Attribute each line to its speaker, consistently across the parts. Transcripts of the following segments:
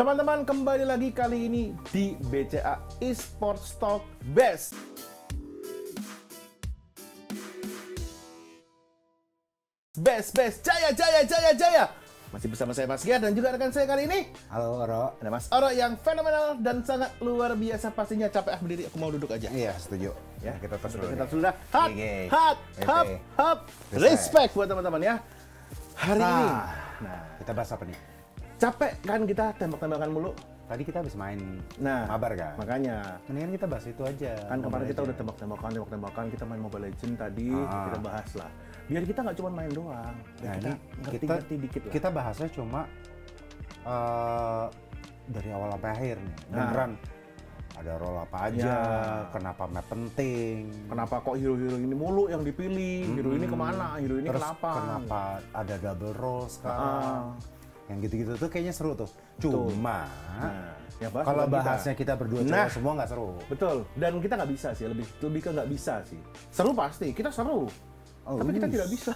Speaker 1: Teman-teman, kembali lagi kali ini di BCA Esports Talk Best. Best, jaya. Masih bersama saya Mas Gia dan juga rekan saya kali ini.
Speaker 2: Halo Oro.
Speaker 1: Ada Mas Oro yang fenomenal dan sangat luar biasa pastinya. Capek berdiri, aku mau duduk aja.
Speaker 2: Iya, setuju.
Speaker 1: Ya,
Speaker 2: Kita tes dulu.
Speaker 1: kita
Speaker 2: nih.
Speaker 1: sudah
Speaker 2: Oke.
Speaker 1: hap. Respect buat teman-teman ya. Hari ini.
Speaker 2: Nah, kita bahas apa nih?
Speaker 1: Capek kan kita tembak-tembakan mulu.
Speaker 2: Tadi kita habis main
Speaker 1: Nah,
Speaker 2: mabar kan?
Speaker 1: makanya
Speaker 2: Mendingan kita bahas itu aja.
Speaker 1: kan kemarin kita
Speaker 2: aja.
Speaker 1: udah tembak-tembakan, kita main Mobile Legends tadi, kita bahas lah. Biar kita nggak cuma main doang, biar
Speaker 2: Nah,
Speaker 1: kita
Speaker 2: ini
Speaker 1: ngerti dikit lah.
Speaker 2: Kita bahasnya cuma dari awal sampai akhir nih.
Speaker 1: Nah.
Speaker 2: Beneran ada role apa aja,
Speaker 1: Ya.
Speaker 2: kenapa map penting,
Speaker 1: Kenapa kok hero-hero ini mulu yang dipilih, hero ini kemana, hero ini
Speaker 2: terus
Speaker 1: kenapa.
Speaker 2: ada double role sekarang. Yang gitu-gitu tuh kayaknya seru tuh. Cuma
Speaker 1: Nah, ya bahas
Speaker 2: kalau
Speaker 1: bukan kita.
Speaker 2: bahasnya kita berdua
Speaker 1: Nah.
Speaker 2: cowok semua nggak seru.
Speaker 1: Betul, dan kita nggak bisa sih, lebih ke nggak bisa sih. Seru pasti, kita seru. Tapi kita tidak bisa.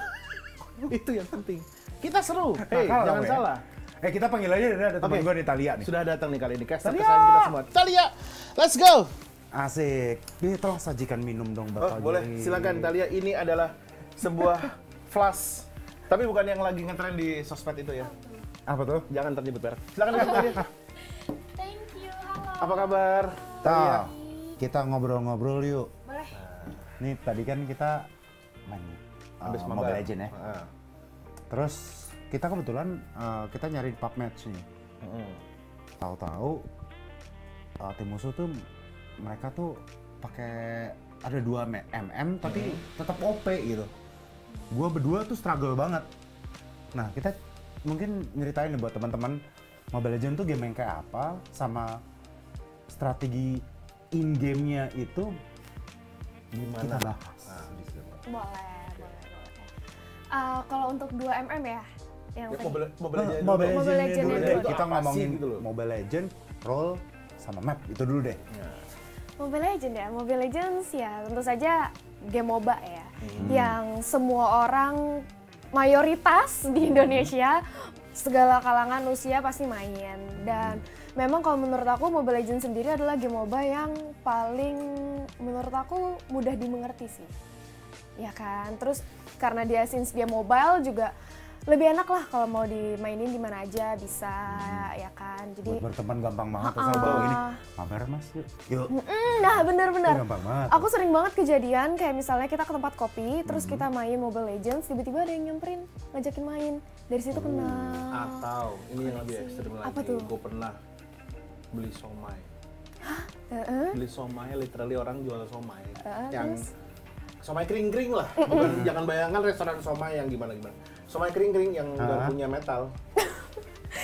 Speaker 1: Itu yang penting. Kita seru. Hei,
Speaker 2: Nakal
Speaker 1: jangan
Speaker 2: kamu ya.
Speaker 1: salah.
Speaker 2: Kita panggil aja, ada teman
Speaker 1: Oke.
Speaker 2: gue di Talia nih.
Speaker 1: Sudah datang nih kali ini caster
Speaker 2: Talia!
Speaker 1: kesayangan kita semua. Talia, let's go.
Speaker 2: Asik. Nih, tolong sajikan minum dong
Speaker 1: Oh,
Speaker 2: Bapak.
Speaker 1: boleh,
Speaker 2: Giri.
Speaker 1: silakan Talia. Ini adalah sebuah flash. Tapi bukan yang lagi ngetren di sosmed itu ya.
Speaker 2: Apa tuh?
Speaker 1: Jangan ternyebut merek. Silakan Kak Talia.
Speaker 3: Thank you, halo.
Speaker 1: Apa kabar? Talia.
Speaker 2: Tahu. Kita ngobrol-ngobrol yuk.
Speaker 3: Boleh.
Speaker 2: Nih tadi kan kita main
Speaker 1: Habis
Speaker 2: Mobile
Speaker 1: mabar.
Speaker 2: Legends ya.
Speaker 1: Ah.
Speaker 2: Terus kita kebetulan kita nyari pub match nih.
Speaker 1: Mm-mm.
Speaker 2: Tahu-tahu tim musuh tuh mereka tuh pakai ada 2 MM tapi tetap OP gitu. Gua berdua tuh struggle banget. Nah, kita mungkin nyeritain nih buat teman-teman Mobile Legends tuh game yang kayak apa sama strategi in game-nya itu
Speaker 1: Gimana?
Speaker 2: kita bahas.
Speaker 1: Nah, di situ.
Speaker 3: Boleh. Kalau untuk 2 ya, yang
Speaker 1: Ya,
Speaker 3: tadi.
Speaker 1: Mobile Legends.
Speaker 2: Mobile
Speaker 3: Mobile
Speaker 2: Legends
Speaker 3: Legends
Speaker 2: dulu
Speaker 3: dulu
Speaker 2: deh.
Speaker 3: deh.
Speaker 2: Kita
Speaker 1: Apa sih
Speaker 2: ngomongin
Speaker 1: gitu loh.
Speaker 2: Mobile Legends, role sama map itu dulu deh.
Speaker 3: Mobile Legends ya, Mobile Legends ya tentu saja game MOBA ya, yang semua orang mayoritas di Indonesia segala kalangan usia pasti main. Dan memang kalau menurut aku Mobile Legends sendiri adalah game MOBA yang paling menurut aku mudah dimengerti sih. Ya kan, terus karena dia since dia mobile juga lebih enak lah kalau mau dimainin di mana aja bisa, ya kan. Jadi
Speaker 2: Buat berteman gampang banget asal bawa gini. Mabar Mas, yuk. Yuk.
Speaker 3: nah bener-bener.
Speaker 2: Gampang banget.
Speaker 3: Aku sering banget kejadian kayak misalnya kita ke tempat kopi, terus kita main Mobile Legends, tiba-tiba ada yang nyamperin, ngajakin main. Dari situ kenal.
Speaker 1: Atau ini yang lebih ekstrim lagi.
Speaker 3: Apa tuh?
Speaker 1: Gue pernah beli somai.
Speaker 3: Heeh.
Speaker 1: Beli somai, literally orang jual somai.
Speaker 3: Terus?
Speaker 1: Yang somai kering-kering lah. Bukan, jangan bayangkan restoran somai yang gimana-gimana. Somai kering-kering yang garpunya metal.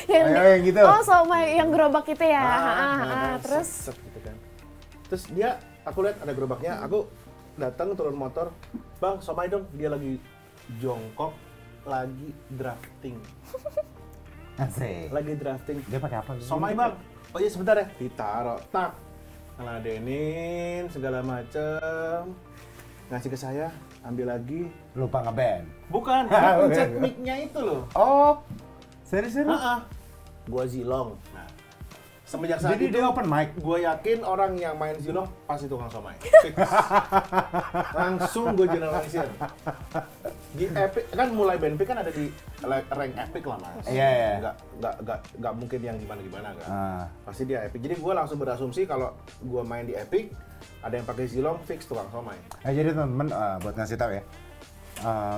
Speaker 2: Yang gitu.
Speaker 3: Oh, somai yang gerobak itu ya. Terus
Speaker 1: set gitu kan. Terus dia, aku lihat ada gerobaknya, aku datang turun motor, bang somai dong, dia lagi jongkok, lagi drafting,
Speaker 2: Asik. Dia pakai apa?
Speaker 1: somai bang, oh iya sebentar ya, ditaruh, tak, ngeladenin segala macem, ngasih ke saya, ambil lagi,
Speaker 2: Lupa ngeband.
Speaker 1: bukan, dia pencet mic-nya itu loh,
Speaker 2: Oh. Serius?
Speaker 1: gua zilong, nah, semenjak saat
Speaker 2: Jadi
Speaker 1: itu,
Speaker 2: dia open mic.
Speaker 1: gue yakin orang yang main Zilong pasti tukang somai. Fix. Langsung gue generalisir. Di Epic kan mulai BNP kan ada di rank Epic lah mas.
Speaker 2: Iya, iya.
Speaker 1: Nggak mungkin yang gimana kan.
Speaker 2: Ah.
Speaker 1: Pasti dia Epic. Jadi gue langsung berasumsi kalau gue main di Epic ada yang pakai Zilong fix tukang somai.
Speaker 2: Jadi teman-teman buat ngasih tahu ya.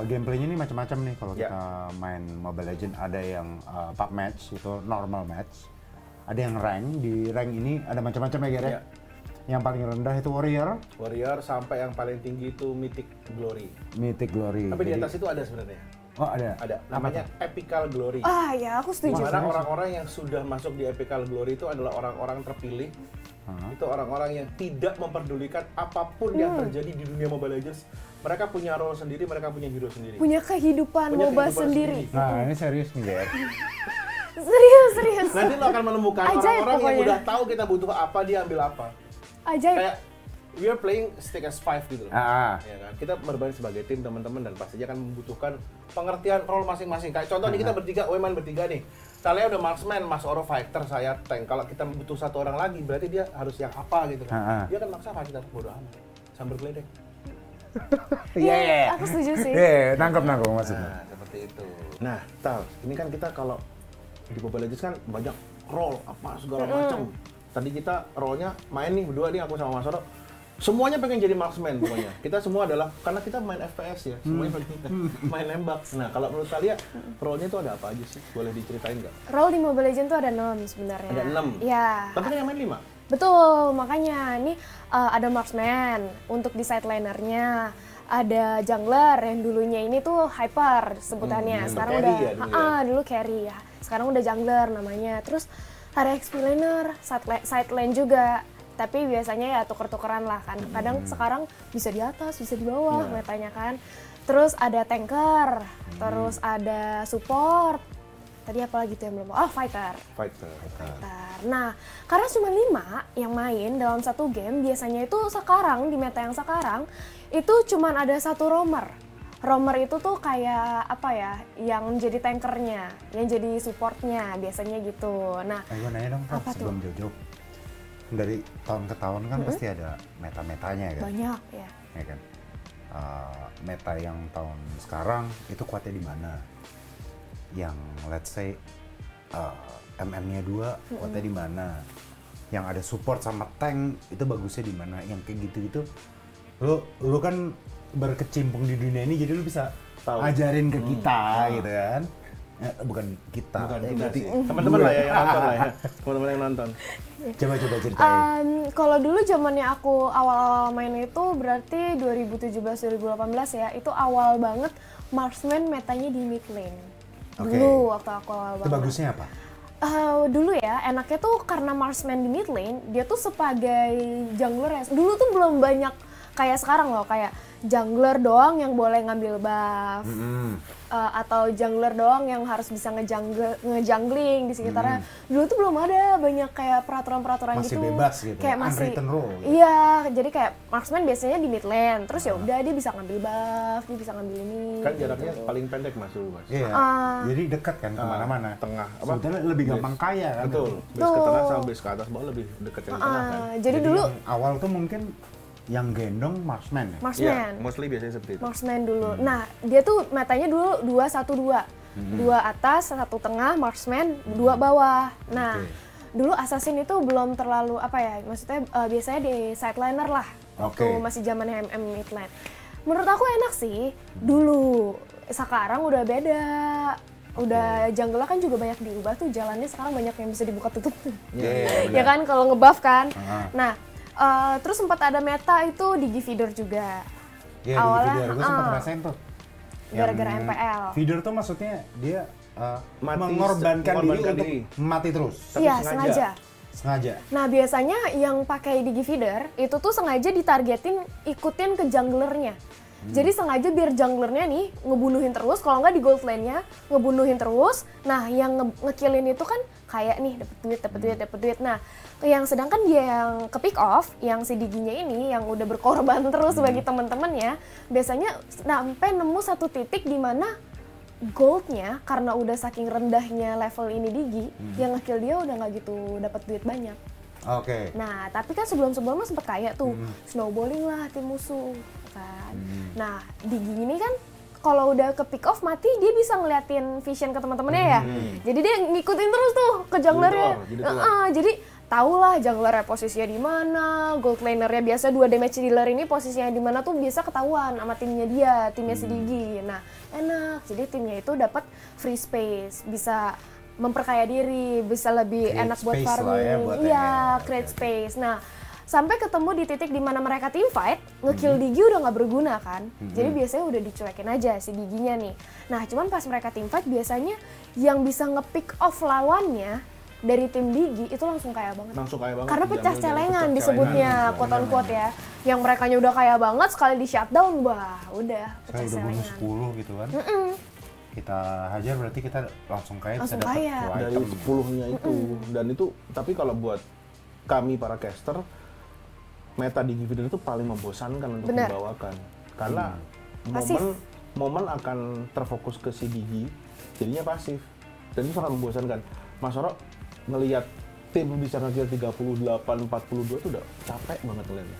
Speaker 2: Gameplaynya ini macam-macam nih kalau
Speaker 1: Ya.
Speaker 2: kita main Mobile Legends. Ada yang pub match itu normal match. Ada yang rank. Di rank ini ada macam-macam ya Ger ya.
Speaker 1: Ya.
Speaker 2: Yang paling rendah itu warrior,
Speaker 1: Warrior sampai yang paling tinggi itu Mythic Glory.
Speaker 2: mythic glory.
Speaker 1: Tapi di
Speaker 2: Jadi-
Speaker 1: atas itu ada sebenarnya.
Speaker 2: Oh ada.
Speaker 1: Ada.
Speaker 2: Apa
Speaker 1: Namanya
Speaker 2: tuh?
Speaker 1: Epical Glory.
Speaker 3: ya aku setuju.
Speaker 1: Dimana orang-orang yang sudah masuk di Epical Glory itu adalah orang-orang terpilih. Itu orang-orang yang tidak memperdulikan apapun yang terjadi di dunia Mobile Legends. Mereka punya role sendiri, mereka punya hero sendiri.
Speaker 3: Punya kehidupan
Speaker 1: Punya
Speaker 3: MOBA
Speaker 1: kehidupan
Speaker 3: sendiri.
Speaker 2: Nah ini serius nih Ger.
Speaker 3: Serius.
Speaker 1: Nanti lo akan menemukan
Speaker 3: Ajaib
Speaker 1: orang-orang yang
Speaker 3: pokoknya.
Speaker 1: udah tahu kita butuh apa, dia ambil apa.
Speaker 3: Ajaib.
Speaker 1: Kayak we are playing stick as 5 gitu loh.
Speaker 2: Ah.
Speaker 1: Ya kan? Kita bermain sebagai tim teman-teman dan pastinya akan membutuhkan pengertian role masing-masing. Kayak contoh nih kita bertiga, main bertiga nih. Talia udah marksman, Mas Oro fighter, saya tank. Kalau kita butuh satu orang lagi, berarti dia harus yang apa gitu kan. Dia kan maksa apa kita bodo amat. Sambil geledek.
Speaker 3: Iya, aku setuju sih.
Speaker 2: Iya, nangkep maksudnya.
Speaker 1: Nah, seperti itu. Nah, Tal, ini kan kita kalau di Mobile Legends kan banyak role apa segala macam. Tadi kita role-nya main nih berdua nih aku sama Mas Oro. Semuanya pengen jadi marksman pokoknya. Kita semua adalah karena kita main FPS ya, semuanya pengen main nembak. Nah, kalau menurut kalian role-nya itu ada apa aja sih? Boleh diceritain nggak?
Speaker 3: Role di Mobile Legends tuh ada 6 sebenarnya.
Speaker 1: Ada 6.
Speaker 3: Iya.
Speaker 1: Tapi kan yang main 5.
Speaker 3: Betul, makanya ini ada marksman untuk di side lanernya, ada jungler yang dulunya ini tuh hyper sebutannya. Sekarang
Speaker 1: carry
Speaker 3: udah
Speaker 1: ya,
Speaker 3: dulu carry ya. Sekarang udah jungler namanya. Terus ada XP laner, side lane juga. Tapi biasanya ya tuker-tukeran lah kan. Kadang sekarang bisa di atas, bisa di bawah metanya kan. Terus ada tanker, terus ada support. Tadi apa lagi tuh yang belum? Oh, fighter. Nah, karena cuma 5 yang main dalam satu game, biasanya itu sekarang, di meta yang sekarang, itu cuma ada satu roamer. Roamer itu tuh kayak apa ya, yang jadi tankernya, yang jadi supportnya, biasanya gitu. Nah,
Speaker 2: Gue nanya dong,
Speaker 3: apa
Speaker 2: sebelum Jojo. Dari tahun ke tahun kan pasti ada meta-metanya kan?
Speaker 3: banyak ya.
Speaker 2: Ya kan? Meta yang tahun sekarang itu kuatnya di mana? Yang let's say MM-nya 2 kuatnya di mana? Yang ada support sama tank itu bagusnya di mana? Yang kayak gitu-gitu lu kan berkecimpung di dunia ini, jadi lu bisa ajarin ke kita gitu kan? Bukan kita
Speaker 1: berarti teman-teman lah ya yang nonton lah ya. Teman-teman yang nonton.
Speaker 2: Coba ceritain.
Speaker 3: Kalau dulu zamannya aku awal-awal main itu berarti 2017-2018 ya, itu awal banget marksman metanya di mid lane. Dulu waktu aku awal banget.
Speaker 2: Itu bagusnya apa?
Speaker 3: Dulu ya, enaknya tuh karena marksman di mid lane, dia tuh sebagai jungler ya. Dulu tuh belum banyak kayak sekarang loh, kayak jungler doang yang boleh ngambil buff. Atau jungler doang yang harus bisa ngejungling di sekitarnya. Dulu tuh belum ada banyak kayak peraturan-peraturan gitu.
Speaker 2: Masih bebas gitu.
Speaker 3: Kayak masih
Speaker 2: unwritten rule.
Speaker 3: Iya, jadi kayak marksman biasanya di mid lane. Terus ya udah dia bisa ngambil buff, dia bisa ngambil ini.
Speaker 1: Kan jaraknya paling pendek Mas dulu, Mas.
Speaker 2: Iya. Jadi dekat kan kemana-mana.
Speaker 1: Tengah.
Speaker 2: Sebetulnya lebih gampang kaya kan.
Speaker 1: Betul. Base ke tengah sama base ke atas bawah lebih dekat yang tengah kan.
Speaker 3: Jadi dulu
Speaker 2: awal tuh mungkin yang gendong marksman ya?
Speaker 3: marksman.
Speaker 1: Mostly biasanya seperti itu.
Speaker 3: Marksman dulu. Nah, dia tuh metanya dulu 2-1-2. 2 atas, 1 tengah, marksman, 2 bawah. Nah, dulu assassin itu belum terlalu apa ya, maksudnya biasanya di side laner lah. Waktu masih zaman MM mid lane. Menurut aku enak sih dulu. Sekarang udah beda. Udah jungler kan juga banyak diubah tuh, jalannya sekarang banyak yang bisa dibuka tutup. Ya kan kalau ngebuff kan. Nah, terus sempat ada meta itu di feeder juga.
Speaker 2: Iya, di feeder. Gue sempat ngerasain tuh.
Speaker 3: Gara-gara MPL.
Speaker 2: Feeder tuh maksudnya dia
Speaker 1: Mengorbankan
Speaker 2: diri untuk mati terus.
Speaker 3: Iya, sengaja. Nah, biasanya yang pakai digi feeder itu tuh sengaja ditargetin ikutin ke junglernya. Jadi sengaja biar junglernya nih ngebunuhin terus, kalau nggak di gold lane-nya ngebunuhin terus. Nah, yang ngekillin itu kan kayak nih dapat duit. Nah, yang sedangkan dia yang ke pick off, yang si diginya ini yang udah berkorban terus bagi teman-temannya, biasanya sampai nemu satu titik di mana goldnya karena udah saking rendahnya level ini digi, yang ngekill dia udah nggak gitu dapat duit banyak. Nah, tapi kan sebelum-sebelumnya sempet kayak tuh snowballing lah tim musuh kan. Nah, Digi ini kan kalau udah ke pick off mati dia bisa ngeliatin vision ke teman-temannya ya. Jadi dia ngikutin terus tuh ke junglernya. Jadi tau lah junglernya posisinya di mana, gold lanernya biasa 2 damage dealer ini posisinya di mana tuh biasa ketahuan sama timnya dia, timnya si Digi. Nah, enak. Jadi timnya itu dapat free space, bisa memperkaya diri, bisa lebih create enak buat farming. Iya, create space. Nah, sampai ketemu di titik di mana mereka team fight, ngekill Digi udah nggak berguna kan. Jadi biasanya udah dicuekin aja si Diginya nih. Nah, cuman pas mereka team fight biasanya yang bisa nge-pick off lawannya dari tim Digi itu langsung kaya banget. Karena pecah celengan disebutnya, quote-unquote ya. Yang merekanya udah kaya banget, sekali di shutdown, wah udah pecah celengan.
Speaker 2: Saya udah bunuh 10 gitu kan. Kita hajar berarti kita langsung kaya, bisa dapat
Speaker 1: dari 10-nya itu. Dan itu, tapi kalau buat kami para caster, meta Digi feeder itu paling membosankan untuk dibawakan. Karena momen akan terfokus ke si Digi, jadinya pasif. dan itu sangat membosankan. Mas Oro ngelihat tim bisa ngekill 38, 42 itu udah capek banget ngeliatnya.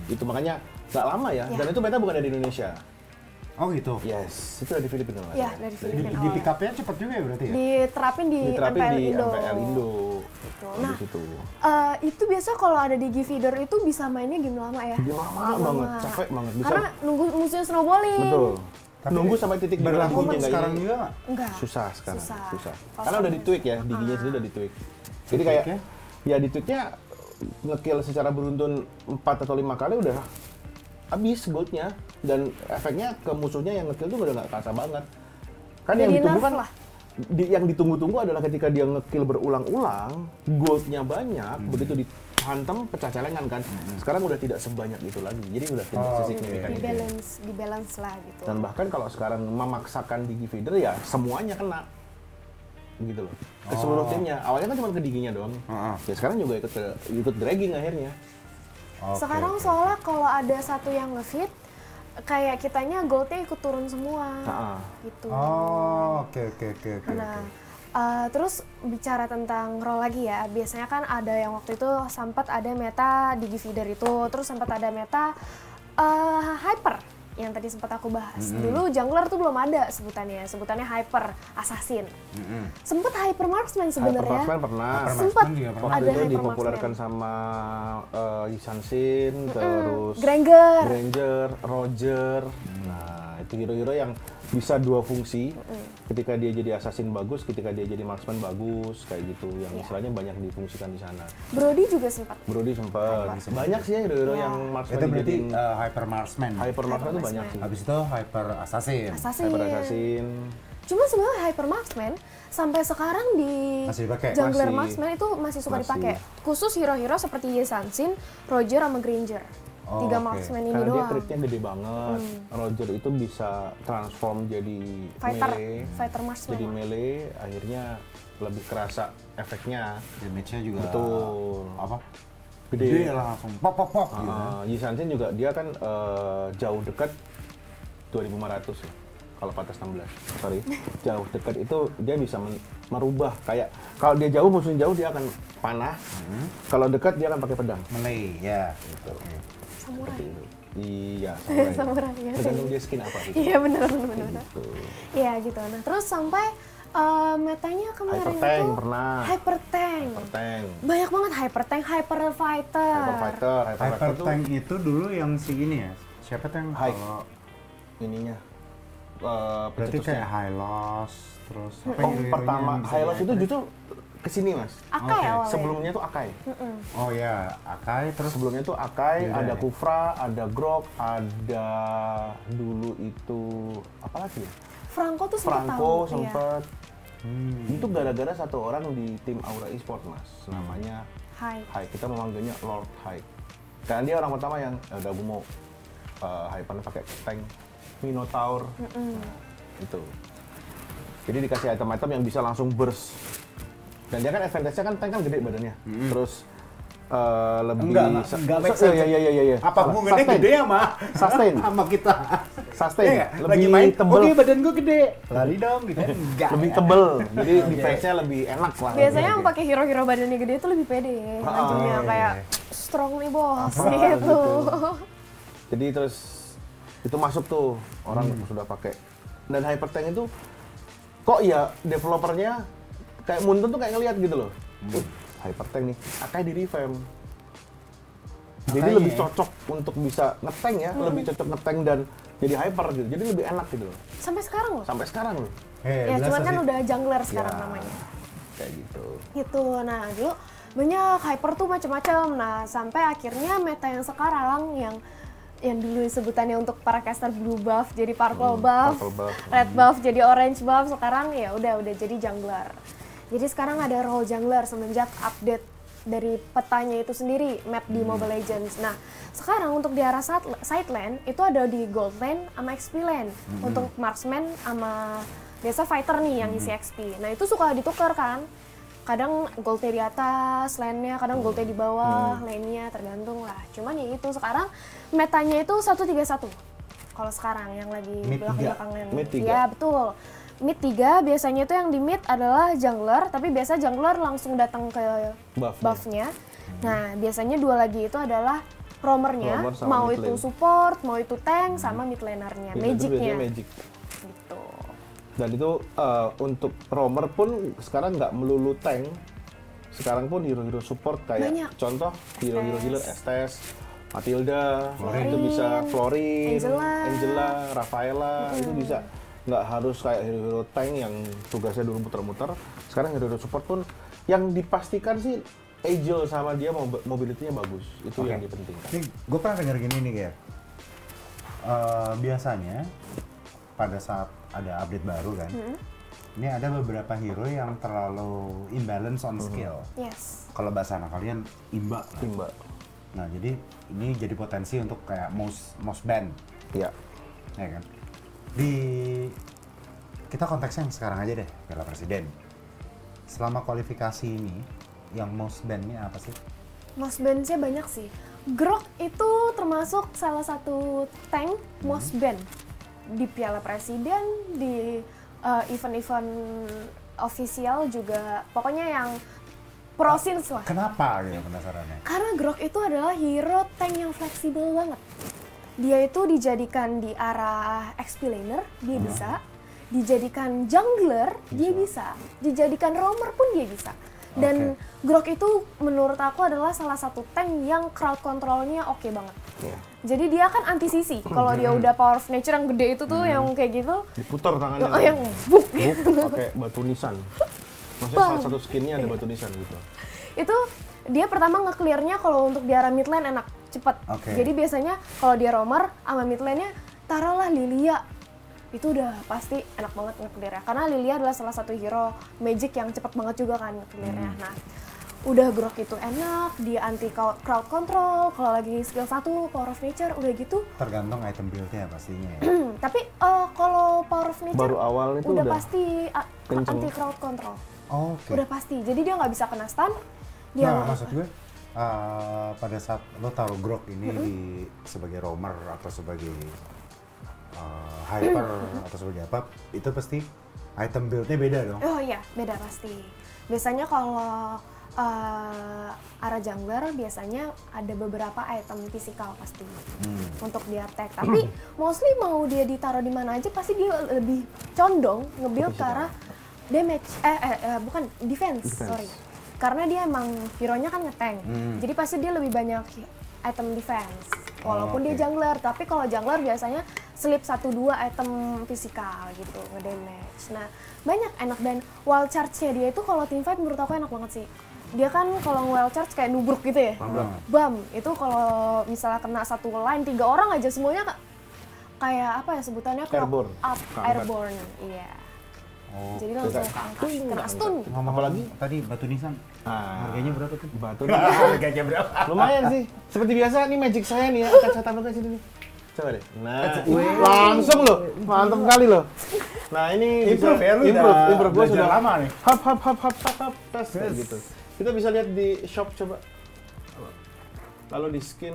Speaker 1: Itu makanya nggak lama ya, dan itu meta bukan dari Indonesia.
Speaker 2: Oh gitu.
Speaker 1: Yes, itu dari Filipina.
Speaker 3: Ya, dari Filipina.
Speaker 2: Di pick up-nya cepet juga ya berarti ya?
Speaker 3: Diterapin di MPL
Speaker 1: Indo.
Speaker 3: Gitu.
Speaker 1: Nah,
Speaker 3: itu biasa kalau ada di G-Feeder itu bisa mainnya game lama ya?
Speaker 1: Game lama banget, capek banget. Bisa,
Speaker 3: karena nunggu musuhnya snowballing.
Speaker 1: betul.
Speaker 2: Tapi
Speaker 1: Nunggu sampai titik
Speaker 2: berlaku
Speaker 1: giginya nggak
Speaker 2: sekarang
Speaker 1: ini.
Speaker 2: juga nggak?
Speaker 3: Enggak.
Speaker 1: Susah sekarang, susah. Karena
Speaker 3: Kosong.
Speaker 1: udah di-tweak ya, giginya sendiri udah di-tweak. Jadi kayak, ya di tweaknya nge-kill secara beruntun 4 atau 5 kali udah habis goldnya, dan efeknya ke musuhnya yang nge-kill tuh udah nggak kerasa banget. Kan yang
Speaker 3: Jadi
Speaker 1: ditunggu
Speaker 3: nerf
Speaker 1: kan,
Speaker 3: lah.
Speaker 1: yang ditunggu-tunggu adalah ketika dia nge-kill berulang-ulang, goldnya banyak, begitu dihantam pecah celengan kan. Sekarang udah tidak sebanyak itu lagi, jadi udah tidak sesignifikan itu.
Speaker 3: Di balance lah gitu.
Speaker 1: Dan bahkan kalau sekarang memaksakan di G-Feeder ya semuanya kena. Gitu loh. Ke seluruh timnya. Awalnya kan cuma ke giginya doang. Ya sekarang juga ikut dragging akhirnya.
Speaker 3: Sekarang soalnya kalau ada satu yang nge-fit, kayak kitanya goldnya ikut turun semua. Gitu.
Speaker 2: Oh, oke.
Speaker 3: Nah, terus bicara tentang role lagi ya, biasanya kan ada yang waktu itu sempat ada meta di G-Feeder itu, terus sempat ada meta Hyper yang tadi sempat aku bahas. Dulu jungler tuh belum ada sebutannya Hyper Assassin. Sempet Hyper Marksman sebenarnya.
Speaker 1: Hyper Marksman pernah.
Speaker 3: Sempat
Speaker 1: Waktu
Speaker 3: ada
Speaker 1: itu
Speaker 3: Hyper
Speaker 1: dipopulerkan
Speaker 3: Marksman.
Speaker 1: sama Yisansin, terus
Speaker 3: Granger,
Speaker 1: Roger. Nah, itu hero-hero yang bisa dua fungsi. Ketika dia jadi assassin bagus, ketika dia jadi marksman bagus, kayak gitu. Yang istilahnya banyak difungsikan di sana.
Speaker 3: Brody juga sempat.
Speaker 1: Brody sempat. Banyak sih ya hero-hero yang marksman
Speaker 2: Itu berarti
Speaker 1: dijadiin
Speaker 2: Hyper Marksman.
Speaker 1: Hyper Marksman tuh banyak sih.
Speaker 2: Habis itu Hyper Assassin.
Speaker 1: Hyper Assassin.
Speaker 3: Cuma sebenarnya Hyper Marksman sampai sekarang di
Speaker 2: Masih dipakai?
Speaker 3: Jungler
Speaker 1: Masih.
Speaker 3: Marksman itu masih suka
Speaker 1: Masih.
Speaker 3: dipakai. Khusus hero-hero seperti Yisansin, Roger sama Granger.
Speaker 2: Oh,
Speaker 3: 3
Speaker 2: oke.
Speaker 3: marksman ini
Speaker 1: Karena dia
Speaker 3: doang.
Speaker 1: critnya gede banget. Roger itu bisa transform jadi
Speaker 3: Fighter marksman.
Speaker 1: Jadi melee, akhirnya lebih kerasa efeknya.
Speaker 2: Damage-nya juga
Speaker 1: Betul.
Speaker 2: apa?
Speaker 1: Gede.
Speaker 2: Gede langsung pop gitu.
Speaker 1: Yisansin juga dia kan jauh dekat 2500 ya. Kalau patas 16, sorry, jauh dekat itu dia bisa merubah, kayak kalau dia jauh, musuhnya jauh, dia akan panah. Kalau dekat dia akan pakai pedang.
Speaker 2: Melee, ya.
Speaker 1: Gitu.
Speaker 3: Samurai.
Speaker 1: Seperti itu. Iya,
Speaker 3: Samurai, ya.
Speaker 1: tergantung dia skin apa gitu.
Speaker 3: Iya benar.
Speaker 1: Gitu.
Speaker 3: Iya gitu. Nah terus sampai metanya kemarin
Speaker 1: Hyper Tank
Speaker 3: itu
Speaker 1: pernah.
Speaker 3: Hyper Tank.
Speaker 1: Tank.
Speaker 3: Banyak banget Hyper Tank, Hyper Fighter.
Speaker 2: Hyper
Speaker 1: tuh
Speaker 2: Tank itu dulu yang si ini ya. Siapa tuh yang
Speaker 1: High.
Speaker 2: kalau
Speaker 1: ininya.
Speaker 2: berarti
Speaker 1: pencetusnya.
Speaker 2: kayak High Loss terus apa
Speaker 1: Oh,
Speaker 2: hero-heronya
Speaker 1: pertama
Speaker 2: yang bisa
Speaker 1: Hylos itu
Speaker 2: di-hyper?
Speaker 1: justru kesini mas.
Speaker 3: Akai
Speaker 2: Oke.
Speaker 3: awalnya.
Speaker 1: Sebelumnya tuh Akai.
Speaker 2: Oh ya, Akai terus
Speaker 1: Sebelumnya tuh Akai,
Speaker 2: Iya,
Speaker 1: ada
Speaker 2: iya.
Speaker 1: Kufra, ada Grok, ada dulu itu apa lagi ya?
Speaker 3: Franco tuh sempat
Speaker 1: Franco
Speaker 3: tahu. Iya.
Speaker 1: sempet. Itu gara-gara satu orang di tim Aura Esport mas, namanya
Speaker 3: Hai.
Speaker 1: Hai. Kita memanggilnya Lord Hai. Karena dia orang pertama yang udah gue mau hyper pakai tank Minotaur. Itu. Jadi dikasih item-item yang bisa langsung burst. Dan dia kan advantage-nya kan tank kan gede badannya. Terus lebih
Speaker 2: enggak make sense.
Speaker 1: Iya.
Speaker 2: apa hubungannya
Speaker 1: Sustain.
Speaker 2: gede sama
Speaker 1: Sustain.
Speaker 2: sama kita?
Speaker 1: Sustain.
Speaker 2: Iya,
Speaker 1: Lebih
Speaker 2: lagi main,
Speaker 1: tebel.
Speaker 2: oke badan gua gede, lari dong gitu. Enggak.
Speaker 1: Lebih tebel. Jadi defense-nya lebih enak lah.
Speaker 3: Biasanya yang pakai hero-hero badannya gede itu lebih pede. Majunya kayak strong nih bos gitu.
Speaker 1: Jadi terus itu masuk tuh orang sudah pakai. Dan Hyper Tank itu kok ya developernya kayak Muntun tuh kayak ngelihat gitu loh. Hyper Tank nih, Akai di revamp. Jadi
Speaker 2: Akainya
Speaker 1: lebih
Speaker 2: ya?
Speaker 1: cocok untuk bisa ngetank ya, lebih cocok ngetank dan jadi hyper gitu. Jadi lebih enak gitu loh.
Speaker 3: Sampai sekarang loh.
Speaker 1: Sampai sekarang loh.
Speaker 3: Ya cuman kan udah jungler sekarang
Speaker 1: Ya,
Speaker 3: namanya.
Speaker 1: Kayak gitu.
Speaker 3: Gitu. Nah, dulu banyak hyper tuh macam-macam. Nah, sampai akhirnya meta yang sekarang yang dulu sebutannya untuk para caster blue buff jadi purple buff,
Speaker 1: purple buff.
Speaker 3: red buff jadi orange buff, sekarang ya udah jadi jungler. Jadi sekarang ada role jungler semenjak update dari petanya itu sendiri map di Mobile Legends. Nah, sekarang untuk di arah side lane itu ada di gold lane sama XP lane. Untuk marksman sama biasa fighter nih yang isi XP. Nah, itu suka ditukar kan. Kadang goldnya di atas, lane-nya, kadang goldnya di bawah, lane-nya tergantung lah. Cuman ya itu sekarang metanya itu 1-3-1. Kalau sekarang yang lagi
Speaker 2: Mid
Speaker 3: belakang-belakangan.
Speaker 1: Mid 3.
Speaker 3: Iya, betul. Mid 3 biasanya itu yang di mid adalah jungler, tapi biasa jungler langsung datang ke buff-nya. Nah, biasanya 2 lagi itu adalah roamernya,
Speaker 1: Roamer sama
Speaker 3: mau
Speaker 1: mid
Speaker 3: itu
Speaker 1: lane.
Speaker 3: support, mau itu tank, sama mid lanernya,
Speaker 1: Itu
Speaker 3: magicnya.
Speaker 1: biasanya magic.
Speaker 3: Gitu.
Speaker 1: Dan itu untuk roamer pun sekarang nggak melulu tank. Sekarang pun hero-hero support kayak
Speaker 3: Banyak.
Speaker 1: contoh hero-hero healer Estes, Matilda,
Speaker 3: Florin,
Speaker 1: itu bisa Florin,
Speaker 3: Angela.
Speaker 1: Rafaela, itu bisa nggak harus kayak hero-hero tank yang tugasnya dulu muter-muter. Sekarang hero-hero support pun yang dipastikan sih agile sama dia mobility-nya bagus. Itu
Speaker 2: Oke.
Speaker 1: yang dipentingkan.
Speaker 2: Ini gue pernah denger gini nih, Ger. Biasanya pada saat ada update baru kan, ini ada beberapa hero yang terlalu imbalance on skill.
Speaker 3: Yes.
Speaker 2: Kalau bahasa anak kalian, imba.
Speaker 1: Timba.
Speaker 2: Nah, jadi ini jadi potensi untuk kayak most ban,
Speaker 1: Ya.
Speaker 2: ya kan? Di kita konteksnya yang sekarang aja deh, Piala Presiden. Selama kualifikasi ini, yang most ban-nya apa sih?
Speaker 3: Most ban-nya banyak sih. Grok itu termasuk salah satu tank most ban di Piala Presiden, di event-event official juga. Pokoknya yang prosins lah.
Speaker 2: Kenapa gitu penasarannya?
Speaker 3: Karena Grok itu adalah hero tank yang fleksibel banget. Dia itu dijadikan di arah XP laner, dia bisa. Dijadikan jungler, dia bisa. Dijadikan roamer pun dia bisa. Dan Grok itu menurut aku adalah salah satu tank yang crowd controlnya oke banget.
Speaker 1: Ya.
Speaker 3: Jadi dia kan anti sisi. Kalau dia udah power of nature yang gede itu tuh, yang kayak gitu,
Speaker 1: Diputar tangannya.
Speaker 3: yang buk
Speaker 1: pakai batu nisan. Maksudnya salah satu skinnya ada batu nisan gitu.
Speaker 3: itu dia pertama nge-clear-nya kalau untuk di arah mid lane enak, cepet.
Speaker 2: Oke.
Speaker 3: Jadi biasanya kalau dia roamer sama mid lane-nya taruhlah Lilia. Itu udah pasti enak banget nge-clear-nya. Karena Lilia adalah salah satu hero magic yang cepet banget juga kan nge-clear-nya. Nah, udah Grok itu enak, dia anti crowd control, kalau lagi skill 1 power of nature udah gitu.
Speaker 2: Tergantung item build-nya pastinya ya.
Speaker 3: Tapi kalau power of nature
Speaker 1: Baru awal itu
Speaker 3: udah
Speaker 1: udah
Speaker 3: pasti
Speaker 1: kenceng.
Speaker 3: anti crowd control.
Speaker 2: Oke.
Speaker 3: Udah pasti. Jadi dia nggak bisa kena stun. Dia
Speaker 2: Nah, maksud gue pada saat lo taruh Grok ini sebagai roamer atau sebagai hyper atau sebagai apa, itu pasti item build-nya beda dong.
Speaker 3: Oh iya, beda pasti. Biasanya kalau arah jungler biasanya ada beberapa item fisikal pasti untuk di attack. Tapi mostly mau dia ditaruh di mana aja pasti dia lebih condong nge-build ke arah damage. Bukan defense, sorry. Karena dia emang hero-nya kan nge-tank. Jadi pasti dia lebih banyak item defense. Walaupun dia jungler, tapi kalau jungler biasanya slip 1-2 item fisikal gitu, nge-damage. Nah, banyak enak dan wild charge-nya dia itu kalau team fight menurut aku enak banget sih. Dia kan kalau wild charge kayak nubruk gitu ya. Bam, itu kalau misalnya kena satu line 3 orang aja semuanya kayak apa ya sebutannya?
Speaker 1: Airborne.
Speaker 3: Up, airborne, iya. Jadi langsung keangkat, kena stun.
Speaker 2: Ngomong-ngomong tadi batu nisan,
Speaker 1: Ah.
Speaker 2: harganya berapa tuh?
Speaker 1: Batu
Speaker 2: Harganya berapa?
Speaker 1: lumayan sih. Seperti biasa nih magic saya nih ya, akan saya tampilkan sini nih. Coba deh. Nah, langsung loh. Mantap kali loh. Nah, ini
Speaker 2: Improve ya, lu
Speaker 1: improve
Speaker 2: udah
Speaker 1: gua
Speaker 2: belajar
Speaker 1: sudah
Speaker 2: lama nih.
Speaker 1: Hap tes kayak gitu. Kita bisa lihat di shop coba. Lalu di skin.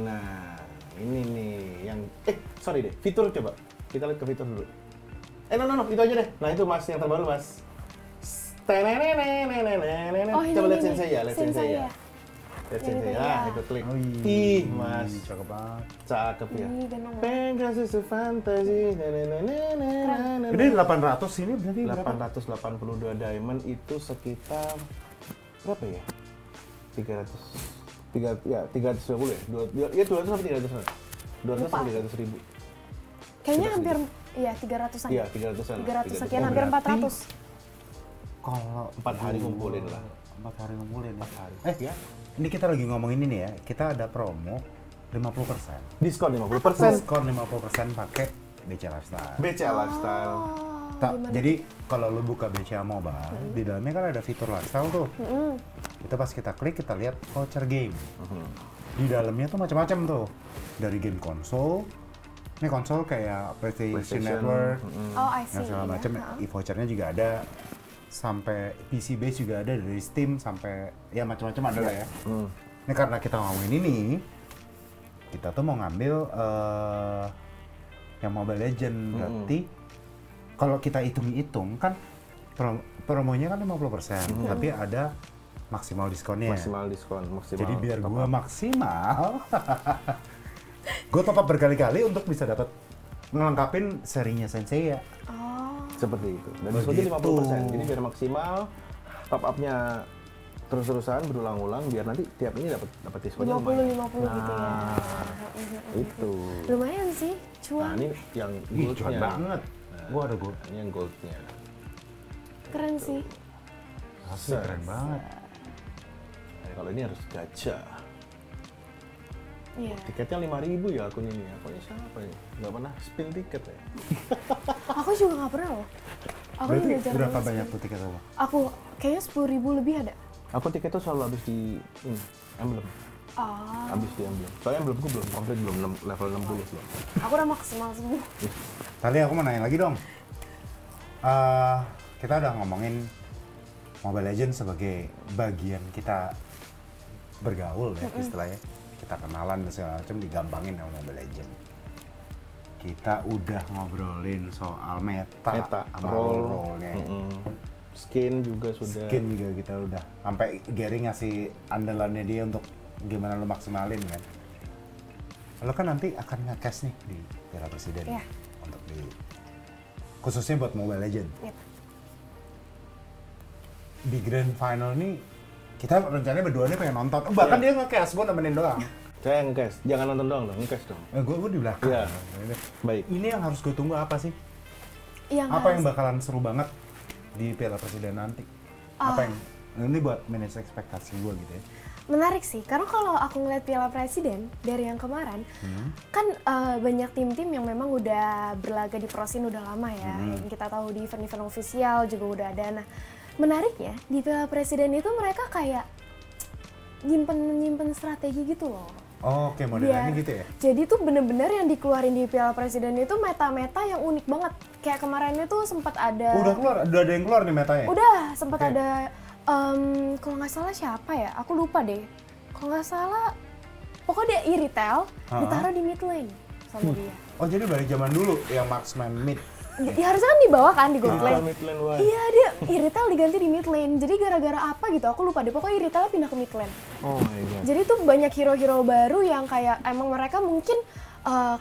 Speaker 1: Nah, ini nih yang sorry deh, fitur coba. Kita lihat ke fitur dulu. No, itu aja deh. Nah, itu Mas yang terbaru, Mas.
Speaker 3: Oh, ini
Speaker 1: Coba lihat
Speaker 3: nih,
Speaker 1: sensei ya, lihat sensei ya. Lihat
Speaker 3: Yang
Speaker 1: sensei.
Speaker 3: itu
Speaker 1: Ah,
Speaker 3: ya.
Speaker 1: itu klik.
Speaker 2: Oh,
Speaker 1: Ih, Mas.
Speaker 2: cakep banget.
Speaker 1: Cakep ya.
Speaker 3: Ini ganong.
Speaker 1: Pengen susu fantasi.
Speaker 2: Ini 800 ini berarti berapa?
Speaker 1: 882 diamond itu sekitar berapa ya? 320 ya? 200 sampai 300 an. 200 sampai 300 ribu.
Speaker 3: Kayaknya
Speaker 1: Sudah
Speaker 3: hampir iya 300-an.
Speaker 1: Iya, 300-an.
Speaker 3: 300 sekian,
Speaker 2: Oh,
Speaker 3: hampir
Speaker 2: berarti
Speaker 3: 400.
Speaker 2: Kalau
Speaker 1: 4 hari ngumpulin lah.
Speaker 2: 4 hari ngumpulin.
Speaker 1: 4 hari.
Speaker 2: Ya, ini kita lagi ngomongin ini ya. Kita ada promo 50%.
Speaker 1: Diskon 50%.
Speaker 2: Diskon 50% pakai BC Lifestyle.
Speaker 1: BC Lifestyle.
Speaker 2: Jadi kalau lu buka BCA Mobile, di dalamnya kan ada fitur lifestyle tuh. Itu pas kita klik, kita lihat voucher game. Di dalamnya tuh macam-macam tuh. Dari game konsol, ini konsol kayak PlayStation Network,
Speaker 3: Oh, I see.
Speaker 2: yang segala macam. E-vouchernya juga ada. Sampai PC base juga ada, dari Steam sampai ya macam-macam ada lah ya. Ini karena kita ngomongin ini, kita tuh mau ngambil yang Mobile Legend. Berarti kalau kita hitung-hitung kan promonya kan 50%, tapi ada maksimal diskonnya.
Speaker 1: Maksimal diskon, maksimal.
Speaker 2: Jadi biar gua maksimal, gua top up berkali-kali untuk bisa dapat ngelengkapin serinya Sensei ya.
Speaker 1: Seperti itu. Dan diskonnya 50%. Jadi biar maksimal, top up-nya terus-terusan berulang-ulang biar nanti tiap ini dapat diskonnya
Speaker 3: 50 gitu ya.
Speaker 1: Itu.
Speaker 3: Lumayan sih,
Speaker 1: Nah,
Speaker 3: cuan.
Speaker 1: ini yang
Speaker 2: Ih,
Speaker 1: gold-nya.
Speaker 2: cuan banget. Gua ada gold.
Speaker 1: Ini yang gold-nya.
Speaker 3: Keren sih.
Speaker 2: Asli keren banget.
Speaker 1: Nah, kalau ini harus gacha.
Speaker 3: Iya.
Speaker 1: Tiketnya 5.000 ya akun ini. Akunnya siapa ya? Nggak pernah spin tiket ya?
Speaker 3: Aku juga nggak pernah loh. Aku
Speaker 2: Berarti
Speaker 3: juga jarang
Speaker 2: berapa
Speaker 3: banget
Speaker 2: banyak
Speaker 3: sih.
Speaker 2: tuh tiket lo?
Speaker 3: Aku kayaknya 10.000 lebih ada.
Speaker 1: Aku tiket tuh selalu habis di ini, emblem. Habis di emblem. Soalnya emblemku belum komplit, belum level 60 belum.
Speaker 3: Aku udah maksimal semua.
Speaker 2: Tadi aku mau nanya lagi dong. Kita udah ngomongin Mobile Legends sebagai bagian kita bergaul ya istilahnya. Kita kenalan dan segala macam digampangin sama Mobile Legends. Kita udah ngobrolin soal meta sama role-nya.
Speaker 1: Skin juga sudah.
Speaker 2: Skin juga kita udah. Sampai Gary ngasih andalannya dia untuk gimana lo maksimalin kan. Lo kan nanti akan nge-cast nih di Piala Presiden.
Speaker 3: Iya.
Speaker 2: Untuk khususnya buat Mobile Legends.
Speaker 3: Yep.
Speaker 2: Di Grand Final nih kita rencananya berdua nih pengen nonton. Bahkan dia nge-cast, gue nemenin doang.
Speaker 1: Saya nge-cast, jangan nonton doang dong, nge-cast dong.
Speaker 2: Gue di belakang.
Speaker 1: Iya. Baik.
Speaker 2: Ini yang harus gue tunggu apa sih?
Speaker 3: Yang
Speaker 2: Apa yang bakalan seru banget di Piala Presiden nanti? Apa yang ini buat manage ekspektasi gue gitu ya?
Speaker 3: menarik sih, karena kalau aku ngeliat Piala Presiden dari yang kemarin, kan banyak tim-tim yang memang udah berlaga di Prosin udah lama ya. Yang kita tahu di event-event ofisial juga udah ada. Nah, menariknya di Piala Presiden itu mereka kayak nyimpen strategi gitu loh.
Speaker 2: Oh, oke, modelannya gitu ya?
Speaker 3: Jadi tuh bener-bener yang dikeluarin di Piala Presiden itu meta-meta yang unik banget. Kayak kemarin itu sempat ada.
Speaker 2: Udah keluar, udah ada yang keluar nih metanya?
Speaker 3: Udah, sempat ada. Kalau nggak salah siapa ya? Aku lupa deh. Kalau nggak salah, pokoknya dia Iritel ditaruh di mid lane sama dia.
Speaker 2: Oh, jadi dari zaman dulu yang marksman mid.
Speaker 3: Ya harusnya kan di bawah kan di gold lane.
Speaker 1: Mid lane, wah.
Speaker 3: Iya, dia Iritel diganti di mid lane. Jadi gara-gara apa gitu? Aku lupa deh. Pokoknya Iritel pindah ke mid lane.
Speaker 1: Oh my god.
Speaker 3: Jadi tuh banyak hero-hero baru yang kayak emang mereka mungkin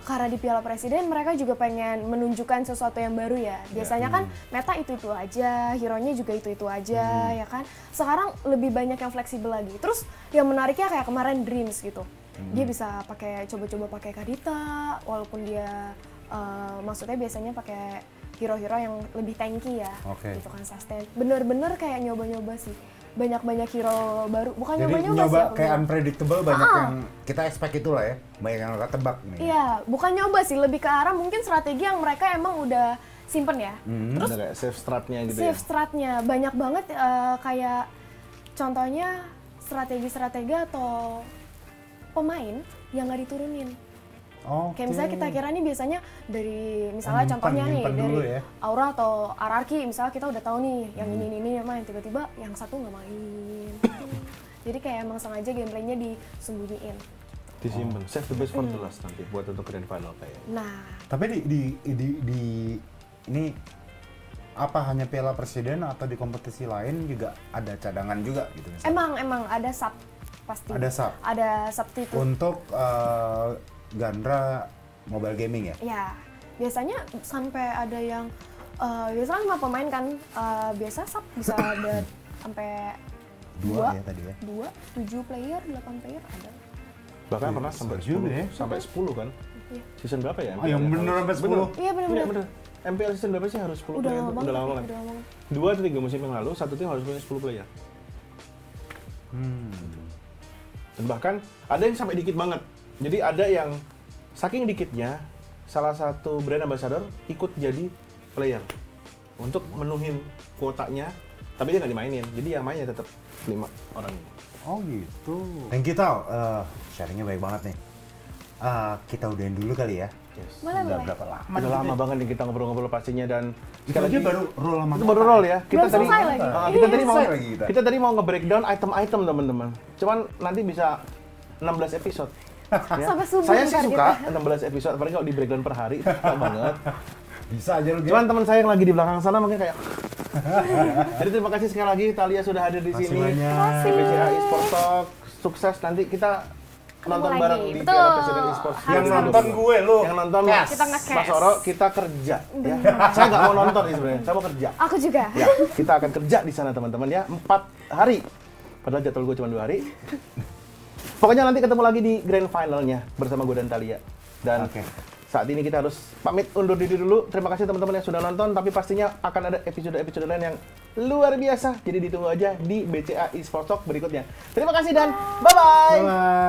Speaker 3: karena di Piala Presiden mereka juga pengen menunjukkan sesuatu yang baru ya. Biasanya kan meta itu-itu aja, hero-nya juga itu-itu aja ya kan. Sekarang lebih banyak yang fleksibel lagi. Terus yang menariknya kayak kemarin Dreams gitu. Dia bisa pakai coba-coba pakai Kadita walaupun dia maksudnya biasanya pakai hero-hero yang lebih tanky ya. Gitu kan sustain. Bener-bener kayak nyoba-nyoba sih. Banyak-banyak hero baru, bukan
Speaker 2: Jadi
Speaker 3: nyoba-nyoba
Speaker 2: nyoba
Speaker 3: sih.
Speaker 2: kayak unpredictable banyak yang kita expect itulah ya. Banyak yang nggak tebak nih.
Speaker 3: Iya, bukan nyoba sih, lebih ke arah mungkin strategi yang mereka emang udah simpen ya. Terus
Speaker 1: Ada kayak save stratnya gitu
Speaker 3: save
Speaker 1: ya.
Speaker 3: stratnya banyak banget kayak contohnya strategi-strategi atau pemain yang nggak diturunin. Kayak misalnya kita kira nih biasanya dari misalnya contohnya nih
Speaker 2: nyimpen
Speaker 3: dari
Speaker 2: dulu ya.
Speaker 3: Aura atau Ararki misalnya kita udah tahu nih yang ini main tiba-tiba yang satu nggak main. Jadi kayak emang sengaja gameplaynya disembunyiin.
Speaker 1: Disimpan. Save the best for the last nanti buat untuk grand final kayak.
Speaker 3: Nah,
Speaker 2: Tapi di ini apa hanya Piala Presiden atau di kompetisi lain juga ada cadangan juga gitu misalnya?
Speaker 3: emang ada sub pasti.
Speaker 2: Ada sub?
Speaker 3: Ada substitute.
Speaker 2: Untuk genre mobile gaming ya?
Speaker 3: Ya, biasanya sampai ada yang biasanya 5 pemain kan biasa sub bisa ada sampai
Speaker 2: Dua ya tadi ya?
Speaker 3: 2, 7 player, 8 player ada.
Speaker 1: Bahkan pernah sampai
Speaker 2: juga
Speaker 1: 10,
Speaker 2: ya.
Speaker 1: sampai 10 kan?
Speaker 3: Iya.
Speaker 1: Season berapa ya?
Speaker 2: Oh, yang bener sampai 10?
Speaker 3: Iya benar-benar.
Speaker 1: Bener. MPL season berapa sih harus 10
Speaker 3: Udah
Speaker 1: player?
Speaker 3: lama banget.
Speaker 1: Udah lama
Speaker 3: tapi,
Speaker 1: banget.
Speaker 3: udah lama banget.
Speaker 1: 2 atau 3 musim yang lalu, satu tim harus punya 10 player. Dan bahkan ada yang sampai dikit banget. Jadi ada yang saking dikitnya, salah satu brand ambassador ikut jadi player untuk menuhin kuotanya, tapi dia nggak dimainin. Jadi yang mainnya tetap 5 orang.
Speaker 2: Oh gitu. Dan kita sharingnya baik banget nih. Kita udahin dulu kali ya.
Speaker 1: Yes.
Speaker 3: Boleh,
Speaker 2: Udah
Speaker 3: boleh.
Speaker 2: berapa lama?
Speaker 1: Udah lama banget nih kita ngobrol-ngobrol pastinya dan
Speaker 2: Itu aja baru roll sama
Speaker 1: itu baru roll ya.
Speaker 3: Belum selesai lagi.
Speaker 1: Kita tadi mau
Speaker 2: Selesai lagi kita.
Speaker 1: kita tadi mau nge-breakdown item-item teman-teman. Cuman nanti bisa 16 episode. Ya.
Speaker 3: Sampai subuh
Speaker 1: Saya sih
Speaker 3: ntar
Speaker 1: suka 16 episode, apalagi kalau di breakdown per hari, suka banget.
Speaker 2: Bisa aja lu.
Speaker 1: Cuman teman saya yang lagi di belakang sana mungkin kayak jadi terima kasih sekali lagi Thalia sudah hadir di
Speaker 2: Makasih
Speaker 1: sini.
Speaker 2: banyak.
Speaker 1: Di BCA Esports Talk. Sukses nanti kita nonton
Speaker 3: lagi.
Speaker 1: bareng di
Speaker 3: Betul.
Speaker 1: Piala Presiden Esports.
Speaker 2: Yang nonton gue lu.
Speaker 1: Yang nonton
Speaker 3: Kita nge-cast.
Speaker 1: Mas Oro, kita kerja ya. Saya nggak mau nonton sih sebenarnya, saya mau kerja.
Speaker 3: Aku juga.
Speaker 1: Ya, kita akan kerja di sana teman-teman ya, 4 hari. Padahal jadwal gue cuma 2 hari. Pokoknya nanti ketemu lagi di grand finalnya bersama gue dan Thalia. Dan
Speaker 2: Oke.
Speaker 1: saat ini kita harus pamit undur diri dulu. Terima kasih teman-teman yang sudah nonton, tapi pastinya akan ada episode-episode lain yang luar biasa. Jadi ditunggu aja di BCA Esports Talk berikutnya. Terima kasih dan bye-bye!
Speaker 2: Bye.